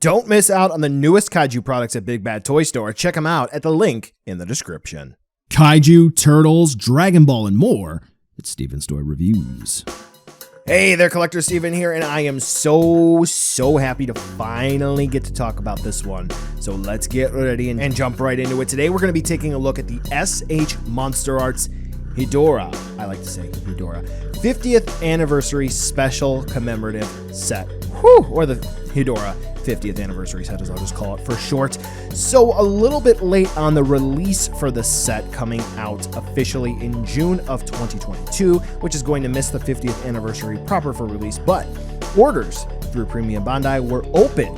Don't miss out on the newest kaiju products at Big Bad Toy Store. Check them out at the link in the description. Kaiju, turtles, Dragon Ball, and more. It's Steven's Toy Reviews. Hey there, Collector Steven here, and I am so happy to finally get to talk about this one. So let's get ready and jump right into it. Today we're going to be taking a look at the SH MonsterArts Hedora, I like to say Hedora, 50th Anniversary Special Commemorative Set. Whew, or the Hedora 50th Anniversary Set, as I'll just call it for short. So a little bit late on the release for the set, coming out officially in June of 2022, which is going to miss the 50th anniversary proper for release, but orders through Premium Bandai were open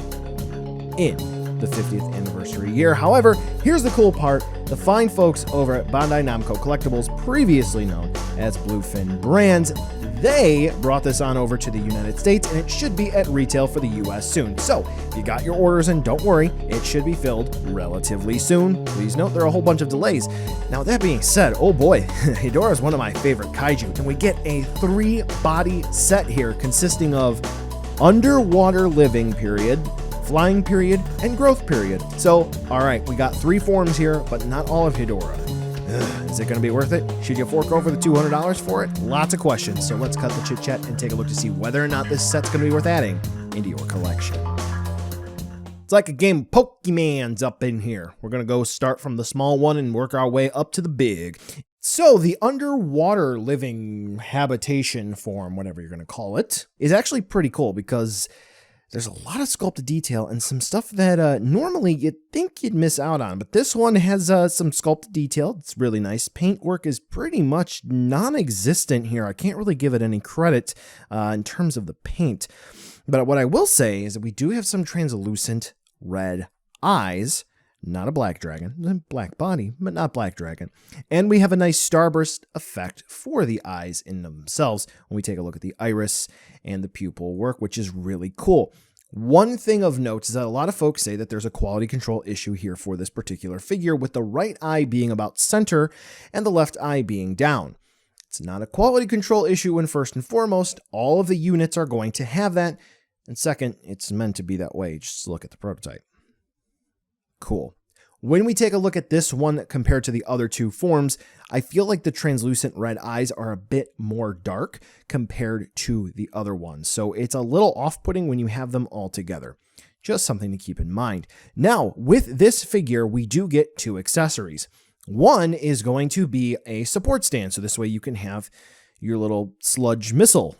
in the 50th anniversary year. However, here's the cool part. The fine folks over at Bandai Namco Collectibles, previously known as Bluefin Brands, they brought this on over to the United States, and it should be at retail for the US soon. So if you got your orders in, don't worry, it should be filled relatively soon. Please note there are a whole bunch of delays. Now, that being said, oh boy, Hedora is one of my favorite kaiju, and we get a 3-body set here consisting of underwater living period, flying period, and growth period. So, all right, we got 3 forms here, but not all of Hedora. Is it going to be worth it? Should you fork over the $200 for it? Lots of questions, so let's cut the chit-chat and take a look to see whether or not this set's going to be worth adding into your collection. It's like a game of Pokemans up in here. We're going to go start from the small one and work our way up to the big. So the underwater living habitation form, whatever you're going to call it, is actually pretty cool because there's a lot of sculpted detail and some stuff that normally you'd think you'd miss out on. But this one has some sculpted detail. It's really nice. Paint work is pretty much non-existent here. I can't really give it any credit in terms of the paint. But what I will say is that we do have some translucent red eyes. Not a black dragon. Black body, but not black dragon. And we have a nice starburst effect for the eyes in themselves when we take a look at the iris and the pupil work, which is really cool. One thing of note is that a lot of folks say that there's a quality control issue here for this particular figure, with the right eye being about center and the left eye being down. It's not a quality control issue when first and foremost, all of the units are going to have that. And second, it's meant to be that way. Just look at the prototype. Cool. When we take a look at this one compared to the other 2 forms, I feel like the translucent red eyes are a bit more dark compared to the other ones. So it's a little off-putting when you have them all together. Just something to keep in mind. Now, with this figure, we do get 2 accessories. One is going to be a support stand. So this way you can have your little sludge missile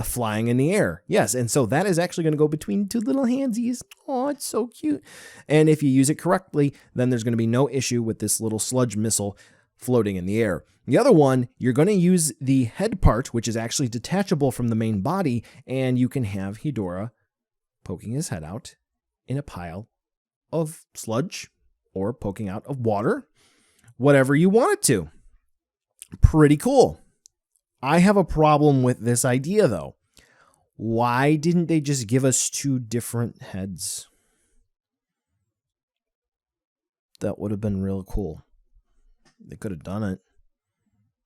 flying in the air. Yes, and so that is actually going to go between 2 little handsies. Oh, it's so cute. And if you use it correctly, then there's going to be no issue with this little sludge missile floating in the air. The other one, you're going to use the head part, which is actually detachable from the main body, and you can have Hedora poking his head out in a pile of sludge or poking out of water, whatever you want it to. Pretty cool. I have a problem with this idea, though. Why didn't they just give us 2 different heads? That would have been real cool. They could have done it.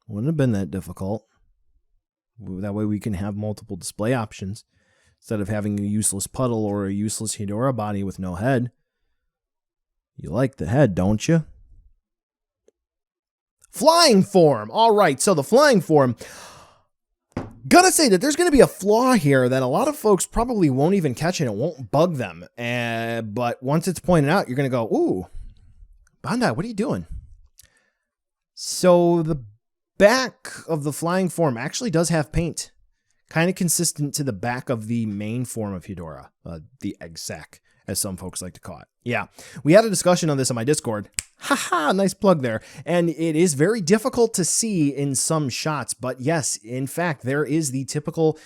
Wouldn't have been that difficult. That way we can have multiple display options instead of having a useless puddle or a useless Hedora body with no head. You like the head, don't you? Flying form. All right, so the flying form. Gotta say that there's going to be a flaw here that a lot of folks probably won't even catch and it won't bug them. But once it's pointed out, you're going to go, ooh, Bandai, what are you doing? So the back of the flying form actually does have paint. Kind of consistent to the back of the main form of Hedora, the egg sac, as some folks like to call it. Yeah, we had a discussion on this on my Discord. Haha, nice plug there. And it is very difficult to see in some shots, but yes, in fact, there is the typical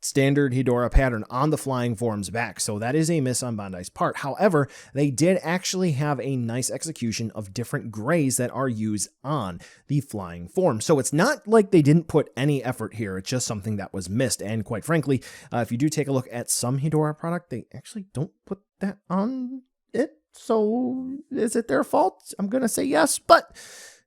standard Hedora pattern on the flying form's back. So that is a miss on Bandai's part. However, they did actually have a nice execution of different grays that are used on the flying form. So it's not like they didn't put any effort here. It's just something that was missed. And quite frankly, if you do take a look at some Hedora product, they actually don't put that on it. So is it their fault? I'm going to say yes, but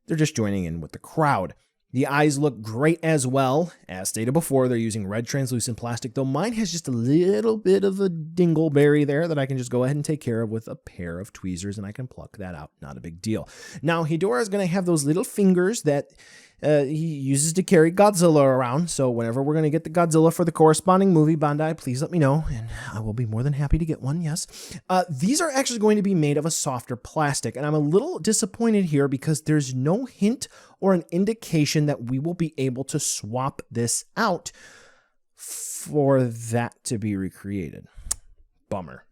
they're just joining in with the crowd. The eyes look great as well. As stated before, they're using red translucent plastic, though mine has just a little bit of a dingleberry there that I can just go ahead and take care of with a pair of tweezers, and I can pluck that out. Not a big deal. Now, Hedora is going to have those little fingers that he uses to carry Godzilla around, so whenever we're going to get the Godzilla for the corresponding movie, Bandai, please let me know, and I will be more than happy to get one, yes. These are actually going to be made of a softer plastic, and I'm a little disappointed here because there's no hint or an indication that we will be able to swap this out for that to be recreated. Bummer.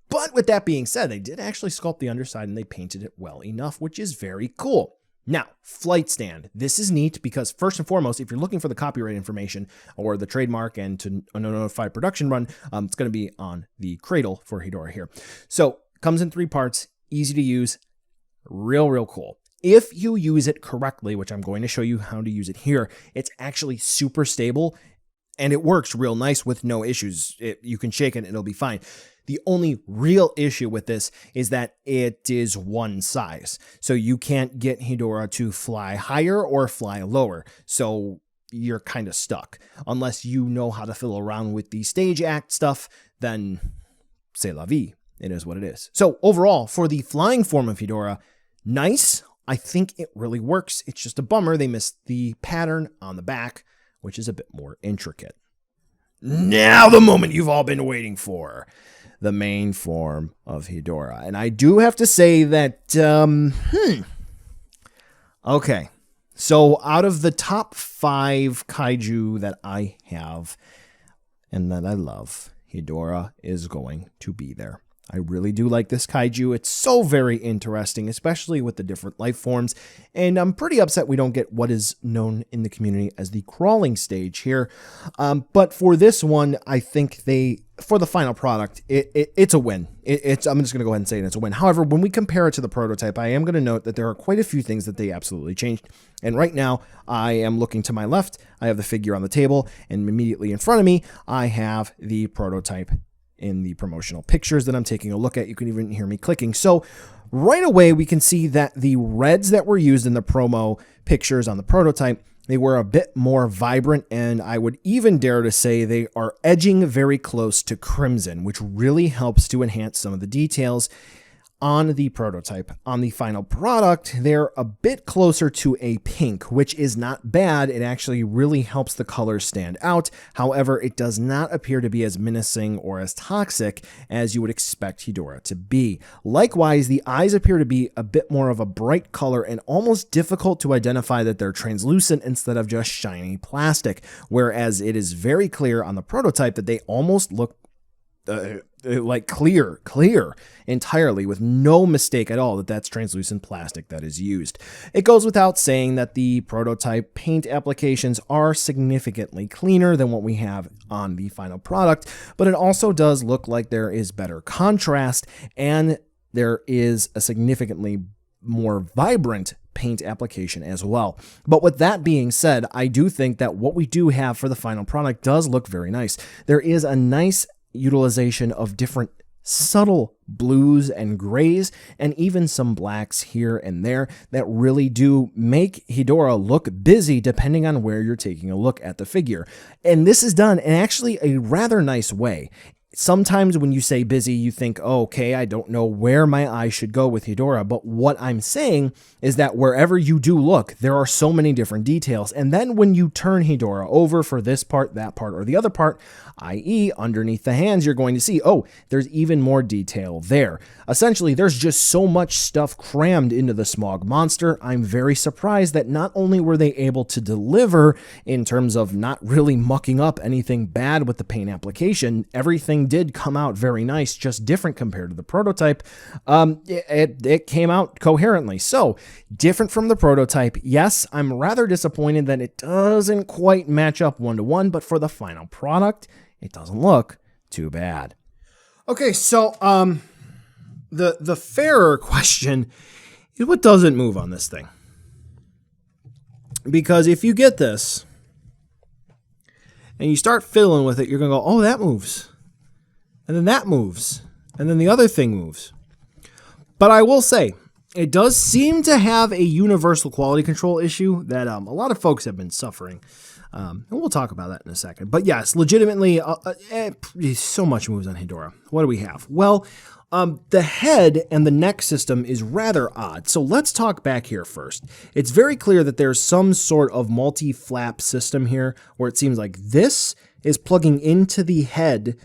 But with that being said, they did actually sculpt the underside and they painted it well enough, which is very cool. Now, flight stand. This is neat because first and foremost, if you're looking for the copyright information or the trademark and to notify production run, it's going to be on the cradle for Hedora here. So comes in 3 parts, easy to use, real cool. If you use it correctly, which I'm going to show you how to use it here, it's actually super stable and it works real nice with no issues. You can shake it and it'll be fine. The only real issue with this is that it is one size. So you can't get Hedora to fly higher or fly lower. So you're kind of stuck. Unless you know how to fiddle around with the stage act stuff, then c'est la vie. It is what it is. So overall, for the flying form of Hedora, nice. I think it really works. It's just a bummer they missed the pattern on the back, which is a bit more intricate. Now the moment you've all been waiting for. The main form of Hedora. And I do have to say that, okay. So out of the top 5 kaiju that I have and that I love, Hedora is going to be there. I really do like this kaiju. It's so very interesting, especially with the different life forms. And I'm pretty upset we don't get what is known in the community as the crawling stage here. But for this one, I think for the final product, it's a win. I'm just going to go ahead and say it's a win. However, when we compare it to the prototype, I am going to note that there are quite a few things that they absolutely changed. And right now, I am looking to my left. I have the figure on the table, and immediately in front of me, I have the prototype in the promotional pictures that I'm taking a look at. You can even hear me clicking. So right away, we can see that the reds that were used in the promo pictures on the prototype, they were a bit more vibrant, and I would even dare to say they are edging very close to crimson, which really helps to enhance some of the details on the prototype. On the final product, they're a bit closer to a pink, which is not bad. It actually really helps the colors stand out. However, it does not appear to be as menacing or as toxic as you would expect Hedora to be. Likewise, the eyes appear to be a bit more of a bright color and almost difficult to identify that they're translucent instead of just shiny plastic, whereas it is very clear on the prototype that they almost look like clear entirely, with no mistake at all that that's translucent plastic that is used. It goes without saying that the prototype paint applications are significantly cleaner than what we have on the final product, but it also does look like there is better contrast and there is a significantly more vibrant paint application as well. But with that being said, I do think that what we do have for the final product does look very nice. There is a nice utilization of different subtle blues and grays and even some blacks here and there that really do make Hedora look busy depending on where you're taking a look at the figure. And this is done in actually a rather nice way. Sometimes when you say busy, you think, oh, okay, I don't know where my eyes should go with Hedora. But what I'm saying is that wherever you do look, there are so many different details. And then when you turn Hedora over for this part, that part, or the other part, i.e. underneath the hands, you're going to see, oh, there's even more detail there. Essentially, there's just so much stuff crammed into the Smog Monster. I'm very surprised that not only were they able to deliver in terms of not really mucking up anything bad with the paint application, everything did come out very nice, just different compared to the prototype. It came out coherently. So, different from the prototype. Yes, I'm rather disappointed that it doesn't quite match up one-to-one, but for the final product, it doesn't look too bad. Okay, so the fairer question is what doesn't move on this thing? Because if you get this and you start fiddling with it, you're going to go, oh, that moves. And then that moves. And then the other thing moves. But I will say, It does seem to have a universal quality control issue that a lot of folks have been suffering. And we'll talk about that in a second. But yes, legitimately, so much moves on Hedora. What do we have? Well, the head and the neck system is rather odd. So let's talk back here first. It's very clear that there's some sort of multi-flap system here where it seems like this is plugging into the head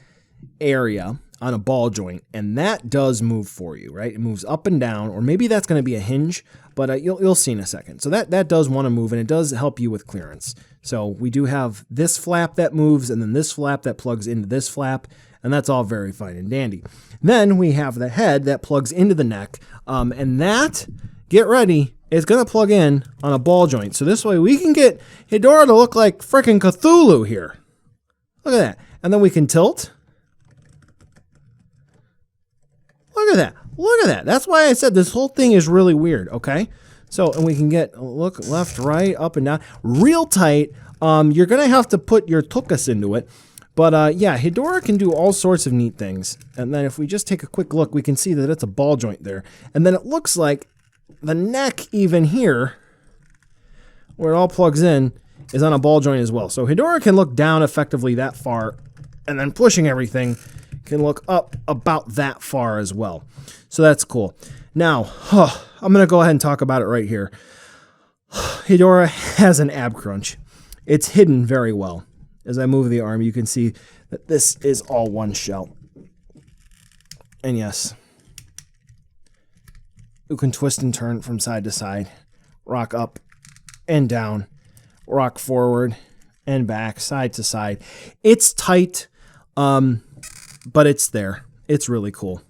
area on a ball joint, and that does move for you, right? It moves up and down, or maybe that's going to be a hinge, but you'll see in a second. So that does want to move, and it does help you with clearance. So we do have this flap that moves, and then this flap that plugs into this flap, and that's all very fine and dandy. Then we have the head that plugs into the neck, and that, get ready, is going to plug in on a ball joint. So this way we can get Hedora to look like frickin' Cthulhu here. Look at that. And then we can tilt. Look at that. Look at that. That's why I said this whole thing is really weird, okay? So, and we can get, look, left, right, up and down. Real tight. You're going to have to put your tuchus into it. But, yeah, Hedora can do all sorts of neat things. And then if we just take a quick look, we can see that it's a ball joint there. And then it looks like the neck even here, where it all plugs in, is on a ball joint as well. So Hedora can look down effectively that far, and then pushing everything can look up about that far as well. So that's cool. Now, I'm going to go ahead and talk about it right here. Hedora has an ab crunch. It's hidden very well. As I move the arm, you can see that this is all one shell. And yes, you can twist and turn from side to side, rock up and down, rock forward and back, side to side. It's tight, but it's there. It's really cool.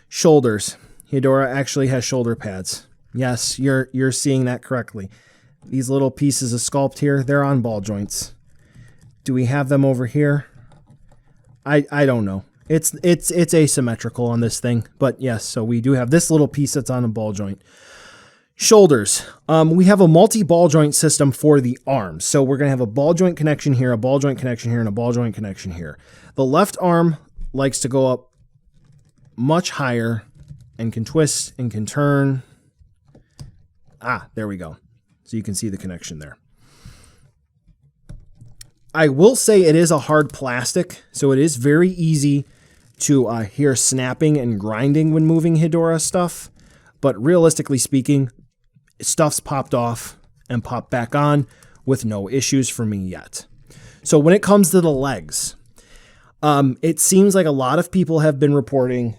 Shoulders. Hedora actually has shoulder pads. Yes, you're seeing that correctly. These little pieces of sculpt here, they're on ball joints. Do we have them over here? I don't know. It's asymmetrical on this thing, but yes, so we do have this little piece that's on a ball joint. Shoulders. We have a multi-ball joint system for the arms. So we're going to have a ball joint connection here, a ball joint connection here, and a ball joint connection here. The left arm likes to go up much higher and can twist and can turn. Ah, there we go. So you can see the connection there. I will say it is a hard plastic, so it is very easy to hear snapping and grinding when moving Hedora stuff. But realistically speaking, stuff's popped off and popped back on with no issues for me yet. So when it comes to the legs, it seems like a lot of people have been reporting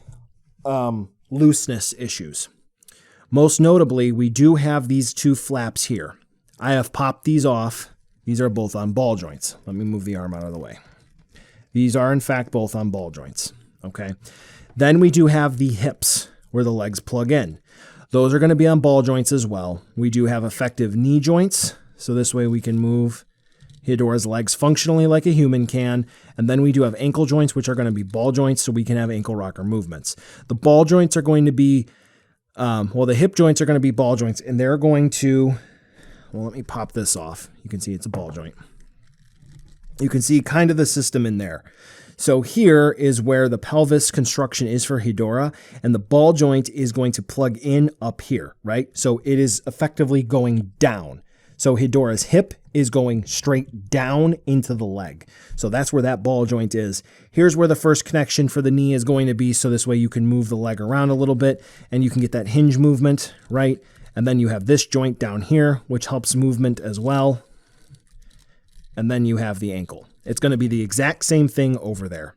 looseness issues. Most notably, we do have these two flaps here. I have popped these off. These are both on ball joints. Let me move the arm out of the way. These are, in fact, both on ball joints. Okay. Then we do have the hips where the legs plug in. Those are going to be on ball joints as well. We do have effective knee joints. So this way we can move Hedora's legs functionally like a human can. And then we do have ankle joints, which are going to be ball joints, so we can have ankle rocker movements. The ball joints are going to be, the hip joints are going to be ball joints, and they're going to, well, let me pop this off. You can see it's a ball joint. You can see kind of the system in there. So here is where the pelvis construction is for Hedora, and the ball joint is going to plug in up here, right? So it is effectively going down. So Hedora's hip is going straight down into the leg. So that's where that ball joint is. Here's where the first connection for the knee is going to be, so this way you can move the leg around a little bit and you can get that hinge movement, right? And then you have this joint down here, which helps movement as well. And then you have the ankle. It's going to be the exact same thing over there.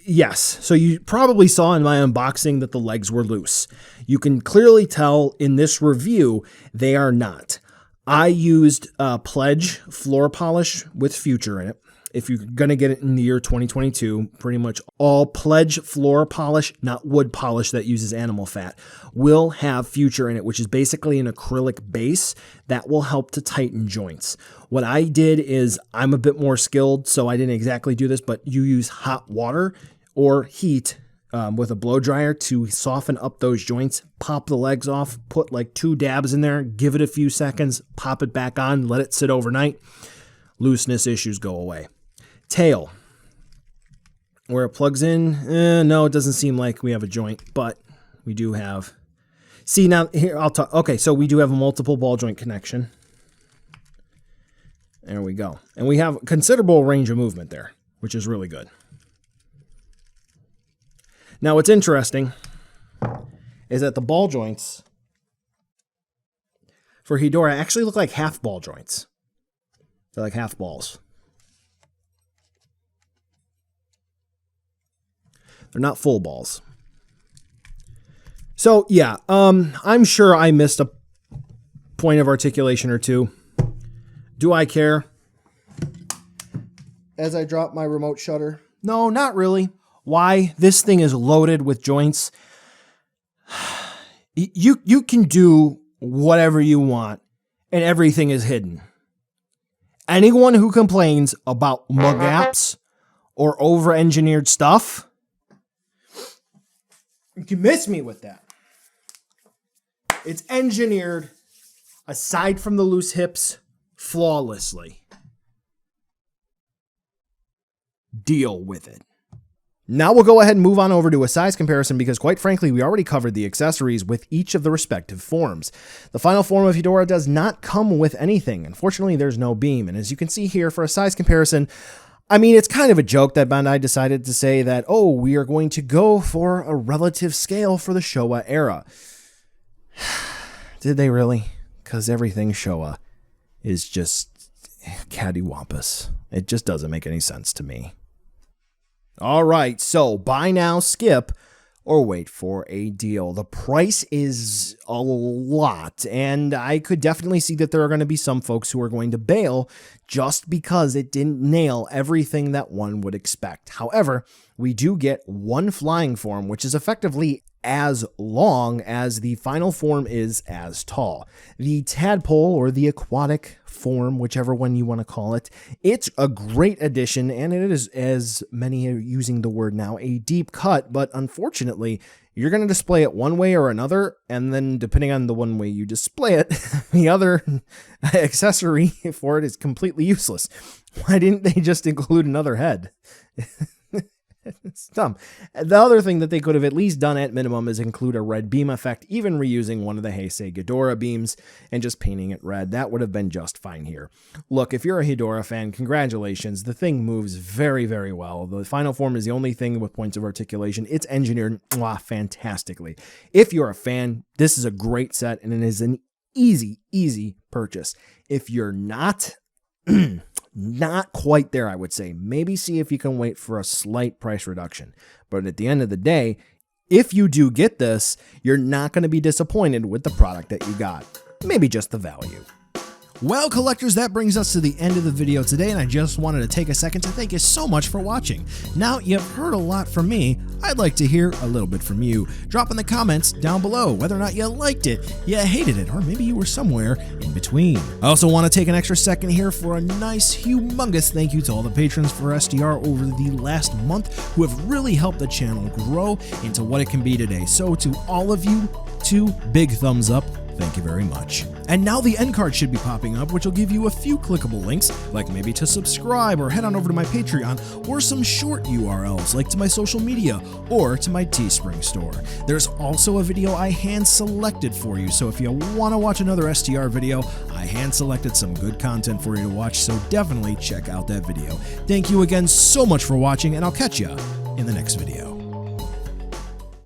Yes, so you probably saw in my unboxing that the legs were loose. You can clearly tell in this review they are not. I used Pledge floor polish with Future in it. If you're going to get it in the year 2022, pretty much all Pledge floor polish, not wood polish that uses animal fat, will have Future in it, which is basically an acrylic base that will help to tighten joints. What I did is, I'm a bit more skilled, so I didn't exactly do this, but you use hot water or heat with a blow dryer to soften up those joints, pop the legs off, put like 2 dabs in there, give it a few seconds, pop it back on, let it sit overnight. Looseness issues go away. Tail, where it plugs in, no, it doesn't seem like we have a joint, but We do have, see now here, I'll talk, okay, so we do have a multiple ball joint connection. There we go. And we have considerable range of movement there, which is really good. Now what's interesting is that the ball joints for Hedora actually look like half ball joints. They're like half balls. They're not full balls. So yeah, I'm sure I missed a point of articulation or two. Do I care? As I drop my remote shutter. No, not really. Why? This thing is loaded with joints. You can do whatever you want, and everything is hidden. Anyone who complains about gaps or over-engineered stuff, you can miss me with that. It's engineered, aside from the loose hips, flawlessly. Deal with it. Now we'll go ahead and move on over to a size comparison because quite frankly, we already covered the accessories with each of the respective forms. The final form of Hedora does not come with anything. Unfortunately, there's no beam. And as you can see here for a size comparison, I mean, it's kind of a joke that Bandai decided to say that, oh, we are going to go for a relative scale for the Showa era. Did they really? Because everything Showa is just cattywampus. It just doesn't make any sense to me. All right, so buy now, skip, or wait for a deal. The price is a lot, and I could definitely see that there are going to be some folks who are going to bail just because it didn't nail everything that one would expect. However, we do get one flying form, which is effectively as long as the final form is as tall. The tadpole, or the aquatic form, whichever one you want to call it, it's a great addition, and it is, as many are using the word now, a deep cut, but unfortunately, you're going to display it one way or another, and then depending on the one way you display it, the other accessory for it is completely useless. Why didn't they just include another head? It's dumb. The other thing that they could have at least done at minimum is include a red beam effect, even reusing one of the Heisei Hedora beams and just painting it red. That would have been just fine here. Look, if you're a Hedora fan, congratulations. The thing moves very, very well. The final form is the only thing with points of articulation. It's engineered fantastically. If you're a fan, this is a great set, and it is an easy, easy purchase. If you're not... not quite there, I would say. Maybe see if you can wait for a slight price reduction. But at the end of the day, if you do get this, you're not going to be disappointed with the product that you got. Maybe just the value. Well, collectors, that brings us to the end of the video today, and I just wanted to take a second to thank you so much for watching. Now, you've heard a lot from me. I'd like to hear a little bit from you. Drop in the comments down below whether or not you liked it, you hated it, or maybe you were somewhere in between. I also want to take an extra second here for a nice, humongous thank you to all the patrons for SDR over the last month who have really helped the channel grow into what it can be today. So to all of you, 2 big thumbs up. Thank you very much. And now the end card should be popping up, which will give you a few clickable links, like maybe to subscribe or head on over to my Patreon, or some short URLs like to my social media or to my Teespring store. There's also a video I hand selected for you, so if you want to watch another STR video, I hand selected some good content for you to watch, so definitely check out that video. Thank you again so much for watching, and I'll catch ya in the next video.